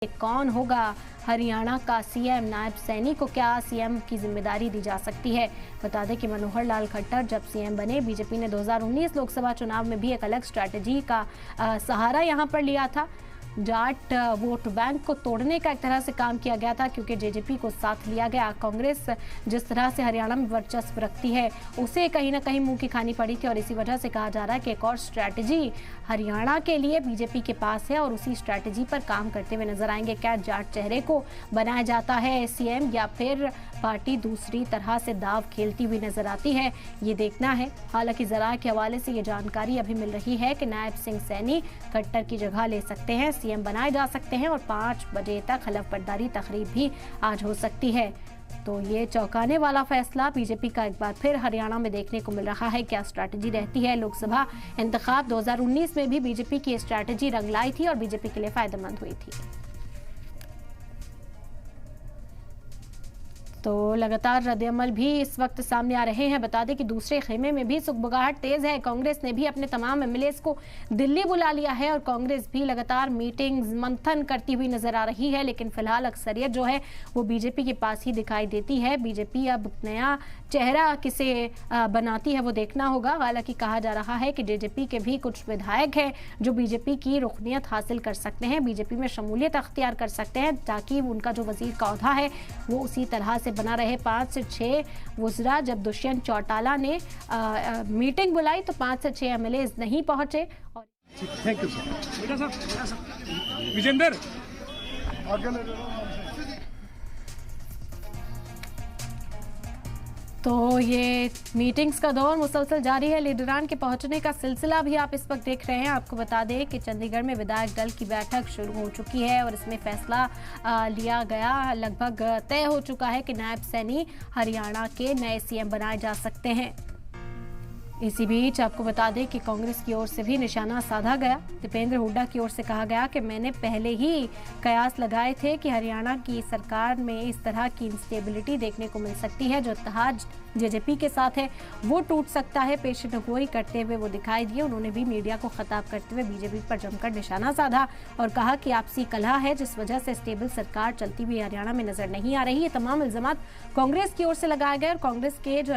कौन होगा हरियाणा का सीएम। नायब सैनी को क्या सीएम की जिम्मेदारी दी जा सकती है। बता दें कि मनोहर लाल खट्टर जब सीएम बने, बीजेपी ने 2019 लोकसभा चुनाव में भी एक अलग स्ट्रैटेजी का सहारा यहां पर लिया था। जाट वोट बैंक को तोड़ने का एक तरह से काम किया गया था, क्योंकि जेजेपी को साथ लिया गया। कांग्रेस जिस तरह से हरियाणा में वर्चस्व रखती है, उसे कहीं ना कहीं मुंह की खानी पड़ी थी और इसी वजह से कहा जा रहा है कि एक और स्ट्रैटेजी हरियाणा के लिए बीजेपी के पास है और उसी स्ट्रैटेजी पर काम करते हुए नजर आएंगे। क्या जाट चेहरे को बनाया जाता है सीएम, या फिर पार्टी दूसरी तरह से दाव खेलती हुई नजर आती है, ये देखना है। हालांकि जरा के हवाले से ये जानकारी अभी मिल रही है कि नायब सिंह सैनी खट्टर की जगह ले सकते हैं, सीएम बनाए जा सकते हैं और 5 बजे तक खिलाफ बर्दारी तकरीब भी आज हो सकती है। तो ये चौंकाने वाला फैसला बीजेपी का एक बार फिर हरियाणा में देखने को मिल रहा है। क्या स्ट्रैटेजी रहती है। लोकसभा इंतखाब 2019 में भी बीजेपी की स्ट्रैटेजी रंग लाई थी और बीजेपी के लिए फायदेमंद हुई थी। तो लगातार रद्द-ए-अमल भी इस वक्त सामने आ रहे हैं। बता दें कि दूसरे खेमे में भी सुगबुगाहट तेज है। कांग्रेस ने भी अपने तमाम एमएलएस को दिल्ली बुला लिया है और कांग्रेस भी लगातार मीटिंग्स मंथन करती हुई नजर आ रही है, लेकिन फिलहाल अक्सरियत जो है वो बीजेपी के पास ही दिखाई देती है। बीजेपी अब नया चेहरा किसे बनाती है वो देखना होगा। हालांकि कहा जा रहा है कि जेजेपी के भी कुछ विधायक हैं जो बीजेपी की रुकनियत हासिल कर सकते हैं, बीजेपी में शमूलियत अख्तियार कर सकते हैं, ताकि उनका जो वजीर का ओहदा है वो उसी तरह से बना रहे। 5 से 6 वज़रा जब दुष्यंत चौटाला ने मीटिंग बुलाई तो 5 से 6 एमएलए नहीं पहुंचे। और थैंक यू सर। विजेंद्र तो ये मीटिंग्स का दौर मुसलसल जारी है। लीडरान के पहुंचने का सिलसिला भी आप इस वक्त देख रहे हैं। आपको बता दें कि चंडीगढ़ में विधायक दल की बैठक शुरू हो चुकी है और इसमें फैसला लिया गया, लगभग तय हो चुका है कि नायब सैनी हरियाणा के नए सीएम बनाए जा सकते हैं। इसी बीच आपको बता दें कि कांग्रेस की ओर से भी निशाना साधा गया। दीपेंद्र हुड्डा की ओर से कहा गया कि मैंने पहले ही कयास लगाए थे कि हरियाणा की सरकार में इस तरह की इंस्टेबिलिटी देखने को मिल सकती है। जो इत्तेहाद जेजेपी के साथ है वो टूट सकता है। पेशेनगोई करते हुए वो दिखाई दिए। उन्होंने भी मीडिया को खिताब करते हुए बीजेपी पर जमकर निशाना साधा और कहा कि आपसी कलह है जिस वजह से स्टेबल सरकार चलती हुई हरियाणा में नजर नहीं आ रही। ये तमाम इल्जामात कांग्रेस की ओर से लगाए गए और कांग्रेस के जो